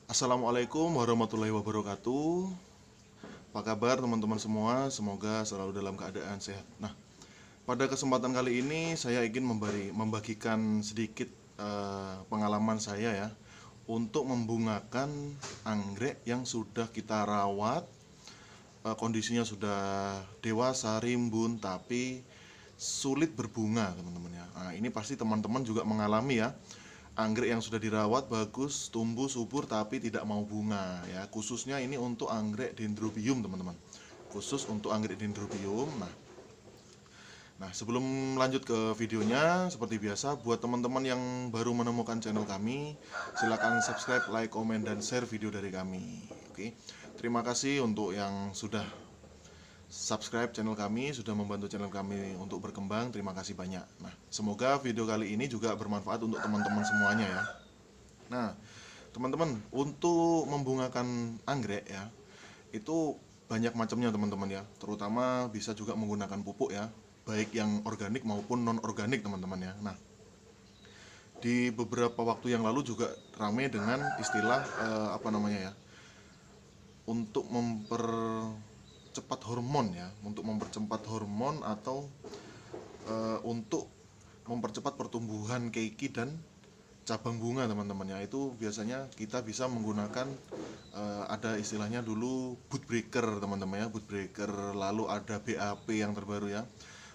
Assalamualaikum warahmatullahi wabarakatuh. Apa kabar teman-teman semua? Semoga selalu dalam keadaan sehat. Nah, pada kesempatan kali ini saya ingin membagikan sedikit pengalaman saya ya untuk membungakan anggrek yang sudah kita rawat, kondisinya sudah dewasa, rimbun, tapi sulit berbunga teman-teman ya. Nah, ini pasti teman-teman juga mengalami ya. Anggrek yang sudah dirawat bagus, tumbuh subur tapi tidak mau bunga ya. Khususnya ini untuk anggrek dendrobium teman-teman. Khusus untuk anggrek dendrobium. Nah, sebelum lanjut ke videonya, seperti biasa buat teman-teman yang baru menemukan channel kami, silakan subscribe, like, komen, dan share video dari kami. Oke. Terima kasih untuk yang sudah subscribe channel kami, sudah membantu channel kami untuk berkembang. Terima kasih banyak. Nah, semoga video kali ini juga bermanfaat untuk teman-teman semuanya ya. Nah, teman-teman, untuk membungakan anggrek ya, itu banyak macamnya teman-teman ya. Terutama bisa juga menggunakan pupuk ya, baik yang organik maupun non organik teman-teman ya. Nah, di beberapa waktu yang lalu juga ramai dengan istilah apa namanya ya, untuk mempercepat hormon ya, untuk mempercepat hormon atau untuk mempercepat pertumbuhan keiki dan cabang bunga teman-teman ya. Itu biasanya kita bisa menggunakan ada istilahnya dulu boot breaker teman-teman ya, boot breaker, lalu ada BAP yang terbaru ya.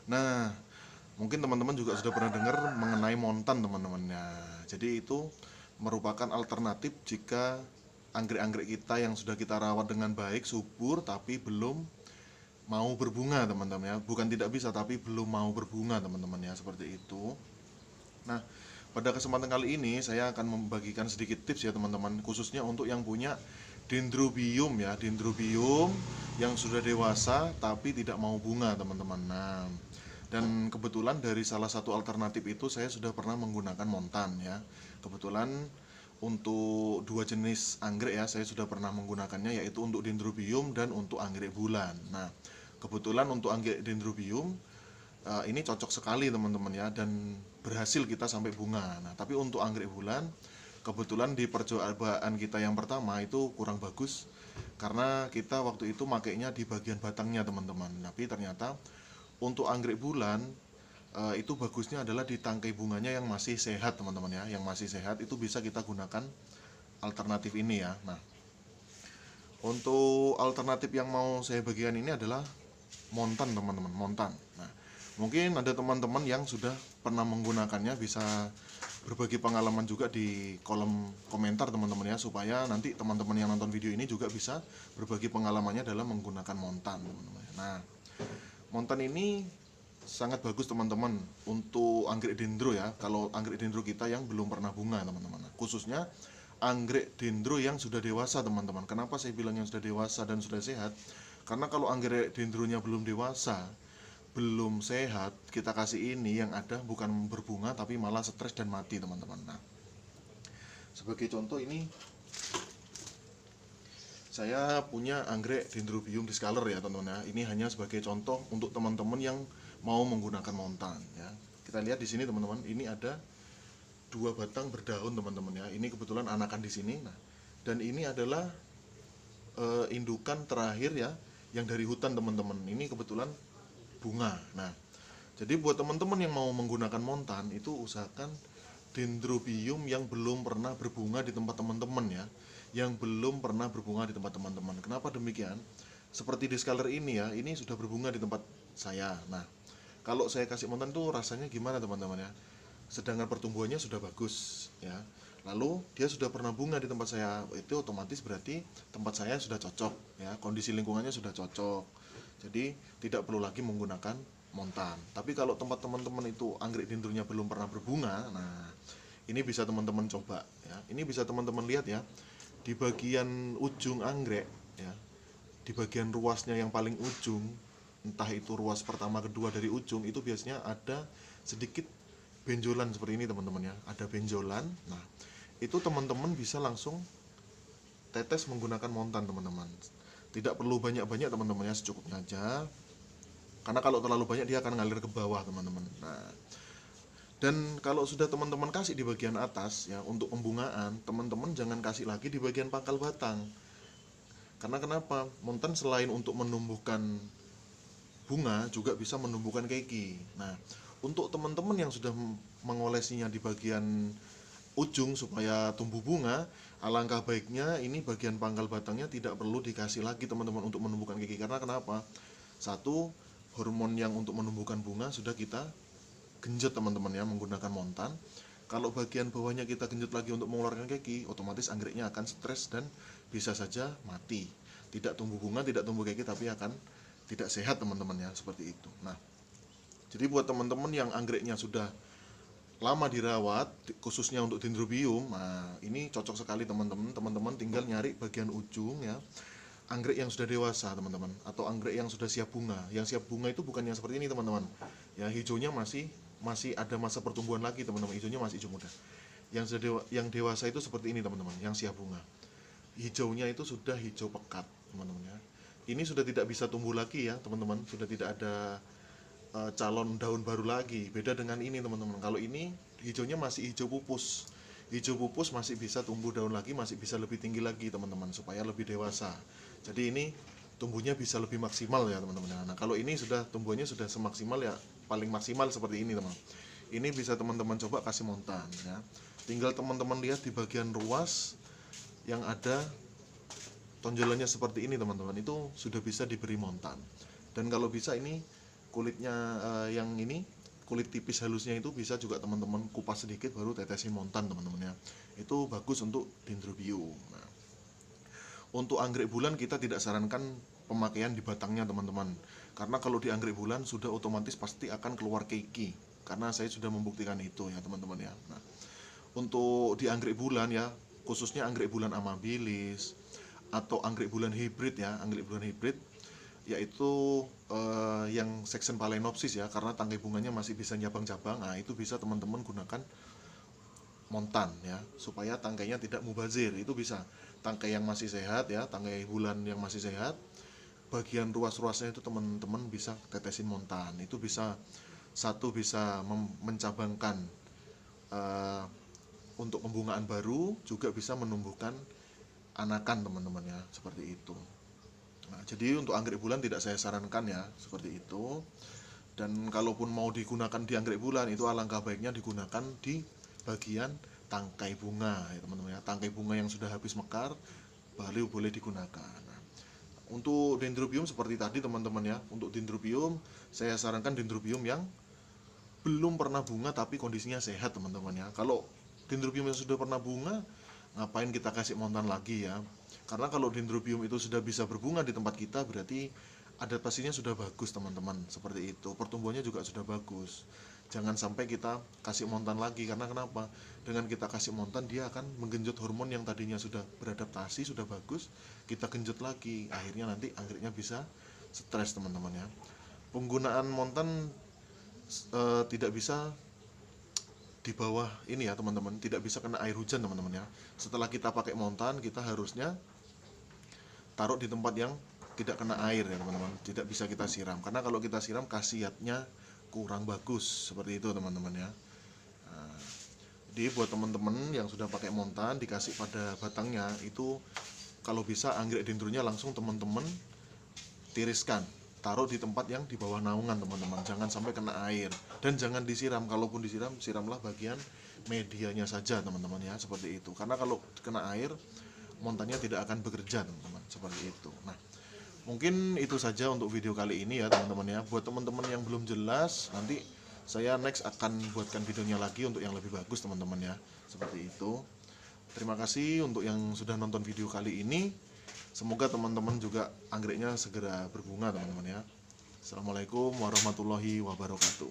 Nah, mungkin teman-teman juga sudah pernah dengar mengenai montan teman-teman ya. Jadi itu merupakan alternatif jika anggrek-anggrek kita yang sudah kita rawat dengan baik, subur, tapi belum mau berbunga teman-teman ya. Bukan tidak bisa, tapi belum mau berbunga teman-teman ya, seperti itu. Nah, pada kesempatan kali ini saya akan membagikan sedikit tips ya teman-teman, khususnya untuk yang punya dendrobium ya, dendrobium yang sudah dewasa tapi tidak mau bunga teman-teman. Nah, dan kebetulan dari salah satu alternatif itu saya sudah pernah menggunakan montan ya. Kebetulan untuk dua jenis anggrek ya saya sudah pernah menggunakannya, yaitu untuk dendrobium dan untuk anggrek bulan. Nah, kebetulan untuk anggrek dendrobium ini cocok sekali teman-teman ya, dan berhasil kita sampai bunga. Nah, tapi untuk anggrek bulan kebetulan di percobaan kita yang pertama itu kurang bagus karena kita waktu itu makainya di bagian batangnya teman-teman. Tapi ternyata untuk anggrek bulan itu bagusnya adalah di tangkai bunganya yang masih sehat teman-teman ya, yang masih sehat itu bisa kita gunakan alternatif ini ya. Nah, untuk alternatif yang mau saya bagikan ini adalah montan teman-teman, montan. Nah, mungkin ada teman-teman yang sudah pernah menggunakannya, bisa berbagi pengalaman juga di kolom komentar teman-teman ya, supaya nanti teman-teman yang nonton video ini juga bisa berbagi pengalamannya dalam menggunakan montan teman-teman. Nah, montan ini sangat bagus teman-teman untuk anggrek dendro ya. Kalau anggrek dendro kita yang belum pernah bunga teman-teman, khususnya anggrek dendro yang sudah dewasa teman-teman. Kenapa saya bilang yang sudah dewasa dan sudah sehat? Karena kalau anggrek dendronya belum dewasa, belum sehat, kita kasih ini, yang ada bukan berbunga tapi malah stres dan mati teman-teman. Nah, sebagai contoh ini saya punya anggrek dendrobium discolor ya teman-teman ya. Ini hanya sebagai contoh untuk teman-teman yang mau menggunakan montan ya. Kita lihat di sini teman-teman, ini ada dua batang berdaun teman-teman ya. Ini kebetulan anakan di sini. Nah, dan ini adalah indukan terakhir ya, yang dari hutan teman-teman. Ini kebetulan bunga. Nah, jadi buat teman-teman yang mau menggunakan montan itu usahakan dendrobium yang belum pernah berbunga di tempat teman-teman ya, yang belum pernah berbunga di tempat teman-teman. Kenapa demikian? Seperti discolor ini ya, ini sudah berbunga di tempat saya. Nah, kalau saya kasih montan tuh rasanya gimana teman-teman ya? Sedangkan pertumbuhannya sudah bagus ya, lalu dia sudah pernah bunga di tempat saya, itu otomatis berarti tempat saya sudah cocok ya, kondisi lingkungannya sudah cocok, jadi tidak perlu lagi menggunakan montan. Tapi kalau tempat teman-teman itu anggrek dendronya belum pernah berbunga, nah ini bisa teman-teman coba ya. Ini bisa teman-teman lihat ya, di bagian ujung anggrek ya, di bagian ruasnya yang paling ujung, entah itu ruas pertama kedua dari ujung, itu biasanya ada sedikit benjolan seperti ini teman-teman ya, ada benjolan. Nah, itu teman-teman bisa langsung tetes menggunakan montan teman-teman. Tidak perlu banyak-banyak teman-teman ya, secukupnya aja, karena kalau terlalu banyak dia akan ngalir ke bawah teman-teman. Nah, Dan kalau sudah teman-teman kasih di bagian atas ya untuk pembungaan, teman-teman jangan kasih lagi di bagian pangkal batang. Karena kenapa? Montan selain untuk menumbuhkan bunga juga bisa menumbuhkan keiki. Nah, untuk teman-teman yang sudah mengolesinya di bagian ujung supaya tumbuh bunga, alangkah baiknya ini bagian pangkal batangnya tidak perlu dikasih lagi teman-teman untuk menumbuhkan keiki. Karena kenapa? Satu, hormon yang untuk menumbuhkan bunga sudah kita genjot teman-teman ya menggunakan montan. Kalau bagian bawahnya kita genjot lagi untuk mengeluarkan keiki, otomatis anggreknya akan stres dan bisa saja mati. Tidak tumbuh bunga, tidak tumbuh keiki, tapi akan tidak sehat teman-teman ya, seperti itu. Nah, jadi buat teman-teman yang anggreknya sudah lama dirawat, khususnya untuk dendrobium, nah ini cocok sekali teman-teman. Teman-teman tinggal nyari bagian ujung ya, anggrek yang sudah dewasa teman-teman, atau anggrek yang sudah siap bunga. Yang siap bunga itu bukan yang seperti ini teman-teman. Ya hijaunya masih ada masa pertumbuhan lagi teman-teman, hijaunya masih hijau muda. Yang dewasa itu seperti ini teman-teman, yang siap bunga. Hijaunya itu sudah hijau pekat teman-teman ya. Ini sudah tidak bisa tumbuh lagi ya teman-teman, sudah tidak ada calon daun baru lagi. Beda dengan ini teman-teman, kalau ini hijaunya masih hijau pupus. Hijau pupus masih bisa tumbuh daun lagi, masih bisa lebih tinggi lagi teman-teman, supaya lebih dewasa. Jadi ini tumbuhnya bisa lebih maksimal ya teman-teman. Nah kalau ini sudah tumbuhnya sudah semaksimal ya, paling maksimal seperti ini teman. Ini bisa teman-teman coba kasih montan ya. Tinggal teman-teman lihat di bagian ruas yang ada tonjolannya seperti ini teman-teman, itu sudah bisa diberi montan. Dan kalau bisa ini kulitnya yang ini kulit tipis halusnya itu bisa juga teman-teman kupas sedikit baru tetesin montan teman-teman ya. Itu bagus untuk dendrobium. Nah, untuk anggrek bulan kita tidak sarankan pemakaian di batangnya teman-teman, karena kalau di anggrek bulan sudah otomatis pasti akan keluar keiki, karena saya sudah membuktikan itu ya teman-teman ya. Nah, untuk di anggrek bulan ya, khususnya anggrek bulan amabilis atau anggrek bulan hibrid ya, anggrek bulan hibrid yaitu yang section phalaenopsis ya, karena tangkai bunganya masih bisa cabang-cabang. Nah itu bisa teman-teman gunakan montan ya, supaya tangkainya tidak mubazir. Itu bisa tangkai yang masih sehat ya, tangkai bulan yang masih sehat, bagian ruas-ruasnya itu teman-teman bisa tetesin montan. Itu bisa bisa mencabangkan untuk pembungaan baru, juga bisa menumbuhkan anakan teman-teman ya, seperti itu. Nah, jadi untuk anggrek bulan tidak saya sarankan ya, seperti itu. Dan kalaupun mau digunakan di anggrek bulan, itu alangkah baiknya digunakan di bagian tangkai bunga ya teman-teman ya. Tangkai bunga yang sudah habis mekar baru boleh digunakan. Nah, untuk dendrobium seperti tadi teman-teman ya, untuk dendrobium saya sarankan dendrobium yang belum pernah bunga tapi kondisinya sehat teman-teman ya. Kalau dendrobium yang sudah pernah bunga, ngapain kita kasih montan lagi ya? Karena kalau dendrobium itu sudah bisa berbunga di tempat kita, berarti adaptasinya sudah bagus teman-teman, seperti itu. Pertumbuhannya juga sudah bagus. Jangan sampai kita kasih montan lagi, karena kenapa? Dengan kita kasih montan, dia akan menggenjot hormon yang tadinya sudah beradaptasi, sudah bagus, kita genjot lagi. Akhirnya nanti anggreknya bisa stres teman-teman ya. Penggunaan montan tidak bisa di bawah ini ya teman-teman, tidak bisa kena air hujan teman-teman ya. Setelah kita pakai montan, kita harusnya taruh di tempat yang tidak kena air ya teman-teman, tidak bisa kita siram, karena kalau kita siram khasiatnya kurang bagus, seperti itu teman-teman ya. Nah, jadi buat teman-teman yang sudah pakai montan dikasih pada batangnya, itu kalau bisa anggrek dendronya langsung teman-teman tiriskan, taruh di tempat yang di bawah naungan teman-teman, jangan sampai kena air, dan jangan disiram. Kalaupun disiram, siramlah bagian medianya saja teman-teman ya, seperti itu. Karena kalau kena air, montannya tidak akan bekerja teman-teman, seperti itu. Nah, mungkin itu saja untuk video kali ini ya teman-teman ya. Buat teman-teman yang belum jelas, nanti saya next akan buatkan videonya lagi untuk yang lebih bagus teman-teman ya, seperti itu. Terima kasih untuk yang sudah nonton video kali ini. Semoga teman-teman juga anggreknya segera berbunga teman-teman ya. Assalamualaikum warahmatullahi wabarakatuh.